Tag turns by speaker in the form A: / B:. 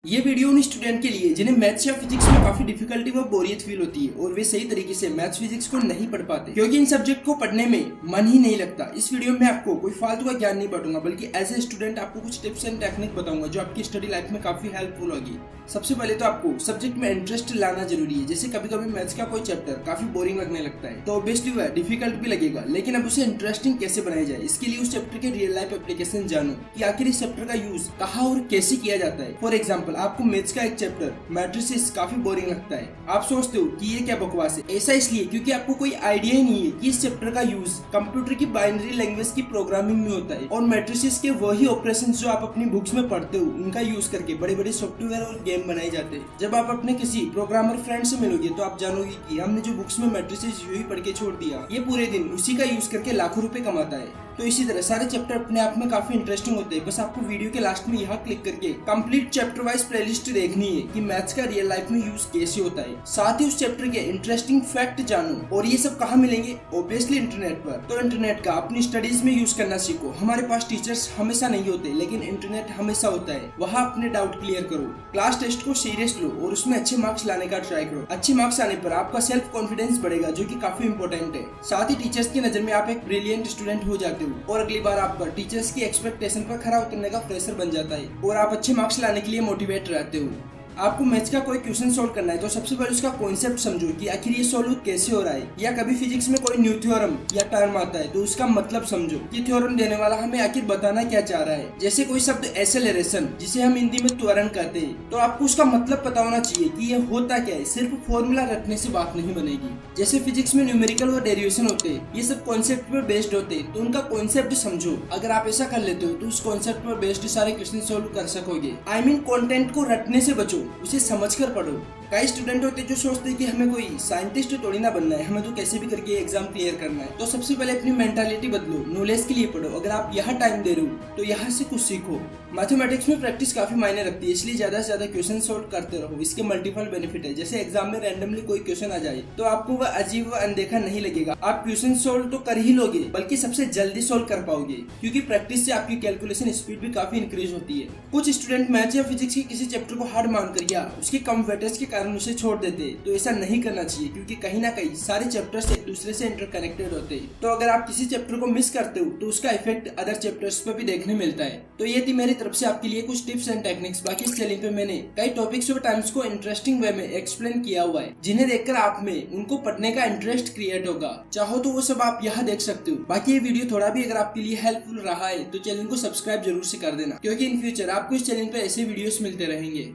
A: ये वीडियो उन स्टूडेंट के लिए जिन्हें मैथ्स या फिजिक्स में काफी डिफिकल्टी व बोरियत फील होती है और वे सही तरीके से मैथ्स फिजिक्स को नहीं पढ़ पाते क्योंकि इन सब्जेक्ट को पढ़ने में मन ही नहीं लगता। इस वीडियो में आपको कोई फालतू का ज्ञान नहीं बांटूंगा बल्कि एज ए स्टूडेंट आपको कुछ टिप्स एंड टेक्निक बताऊंगा जो आपकी स्टडी लाइफ में काफी हेल्पफुल होगी। सबसे पहले तो आपको सब्जेक्ट में इंटरेस्ट लाना जरूरी है। जैसे कभी कभी मैथ्स का कोई चैप्टर काफी बोरिंग लगने लगता है तो ऑब्वियसली वह डिफिकल्ट भी लगेगा, लेकिन अब उसे इंटरेस्टिंग कैसे बनाया जाए इसके लिए उस चैप्टर के रियल लाइफ एप्लीकेशन जानो कि आखिर इस चैप्टर का यूज कहाँ और कैसे किया जाता है। फॉर एग्जाम्पल, आपको मैथ्स का एक चैप्टर मैट्रिसेस काफी बोरिंग लगता है। आप सोचते हो कि ये क्या बकवास है। ऐसा इसलिए क्योंकि आपको कोई आइडिया ही नहीं है कि इस चैप्टर का यूज कंप्यूटर की बाइनरी लैंग्वेज की प्रोग्रामिंग में होता है और मैट्रिसेस के वही ऑपरेशंस जो आप अपनी बुक्स में पढ़ते हो उनका यूज करके बड़े बड़े सॉफ्टवेयर और गेम बनाए जाते हैं। जब आप अपने किसी प्रोग्रामर फ्रेंड से मिलोगे तो आप जानोगे कि हमने जो बुक्स में मैट्रिसेस यूं ही पढ़ के छोड़ दिया, ये पूरे दिन उसी का यूज करके लाखों रुपए कमाता है। तो इसी तरह सारे चैप्टर अपने आप में काफी इंटरेस्टिंग होते हैं। बस आपको वीडियो के लास्ट में यहाँ क्लिक करके कंप्लीट चैप्टर वाइज प्लेलिस्ट देखनी है कि मैथ्स का रियल लाइफ में यूज कैसे होता है। साथ ही उस चैप्टर के इंटरेस्टिंग फैक्ट जानो। और ये सब कहाँ मिलेंगे? ऑब्वियसली इंटरनेट पर। तो इंटरनेट का अपनी स्टडीज में यूज करना सीखो। हमारे पास टीचर्स हमेशा नहीं होते, लेकिन इंटरनेट हमेशा होता है। वहाँ अपने डाउट क्लियर करो, क्लास टेस्ट को सीरियस लो और उसमें अच्छे मार्क्स लाने का ट्राई करो। अच्छे मार्क्स आने पर आपका सेल्फ कॉन्फिडेंस बढ़ेगा जो कि काफी इंपॉर्टेंट है। साथ ही टीचर्स की नजर में आप एक ब्रिलियंट स्टूडेंट हो जाते हो और अगली बार आप पर टीचर्स की एक्सपेक्टेशन पर खरा उतरने का प्रेशर बन जाता है और आप अच्छे मार्क्स लाने के लिए मोटिवेट रहते हो। आपको मैथ्स का कोई क्वेश्चन सोल्व करना है तो सबसे पहले उसका कॉन्सेप्ट समझो कि आखिर ये सोल्व कैसे हो रहा है। या कभी फिजिक्स में कोई न्यू थ्योरम या टर्म आता है तो उसका मतलब समझो कि थ्योरम देने वाला हमें आखिर बताना क्या चाह रहा है। जैसे कोई शब्द एक्सेलरेशन जिसे हम हिंदी में त्वरण कहते हैं तो आपको उसका मतलब पता होना चाहिए कि ये होता क्या है। सिर्फ फॉर्मूला रटने से बात नहीं बनेगी। जैसे फिजिक्स में न्यूमेरिकल और डेरिवेशन होते हैं, ये सब कॉन्सेप्ट पर बेस्ड होते हैं तो उनका कॉन्सेप्ट समझो। अगर आप ऐसा कर लेते हो तो उस कॉन्सेप्ट पर बेस्ड सारे क्वेश्चन सोल्व कर सकोगे। आई मीन कंटेंट को रटने से बचो, उसे समझ कर पढ़ो। कई स्टूडेंट होते हैं जो सोचते हैं कि हमें कोई साइंटिस्ट थोड़ी ना बनना है, हमें तो कैसे भी करके एग्जाम क्लियर करना है। तो सबसे पहले अपनी मेंटालिटी बदलो, नॉलेज के लिए पढ़ो। अगर आप यहाँ टाइम दे रहे हो तो यहाँ से कुछ सीखो। मैथमेटिक्स में प्रैक्टिस काफी मायने रखती है, इसलिए ज्यादा से ज्यादा क्वेश्चन सोल्व करते रहो। इसके मल्टीपल बेनिफिट है। जैसे एग्जाम में रैंडमली कोई क्वेश्चन आ जाए तो आपको वह अजीब व अनदेखा नहीं लगेगा। आप क्वेश्चन सोल्व तो कर ही लोगे बल्कि सबसे जल्दी सोल्व कर पाओगे क्योंकि प्रैक्टिस से आपकी कैलकुलेशन स्पीड भी काफी इंक्रीज होती है। कुछ स्टूडेंट मैथ्स या फिजिक्स के किसी चैप्टर को हार्ड मानकर या उसके कम वेटेज के कारण उसे छोड़ देते, तो ऐसा नहीं करना चाहिए क्योंकि कहीं ना कहीं सारे चैप्टर्स एक दूसरे से इंटरकनेक्टेड होते हैं। तो अगर आप किसी चैप्टर को मिस करते हो तो उसका इफेक्ट अदर चैप्टर्स पर भी देखने मिलता है। तो ये थी मेरी तरफ से आपके लिए कुछ टिप्स एंड टेक्निक्स। बाकी इस चैनल पे मैंने कई टॉपिक्स और टर्म्स को इंटरेस्टिंग वे में एक्सप्लेन किया हुआ है जिन्हें देखकर आप में उनको पढ़ने का इंटरेस्ट क्रिएट होगा। चाहो तो वो सब आप यहाँ देख सकते हो। बाकी ये वीडियो थोड़ा भी अगर आपके लिए हेल्पफुल रहा है तो चैनल को सब्सक्राइब जरूर से कर देना क्योंकि इन फ्यूचर आपको इस चैनल पे ऐसे वीडियोस मिलते रहेंगे।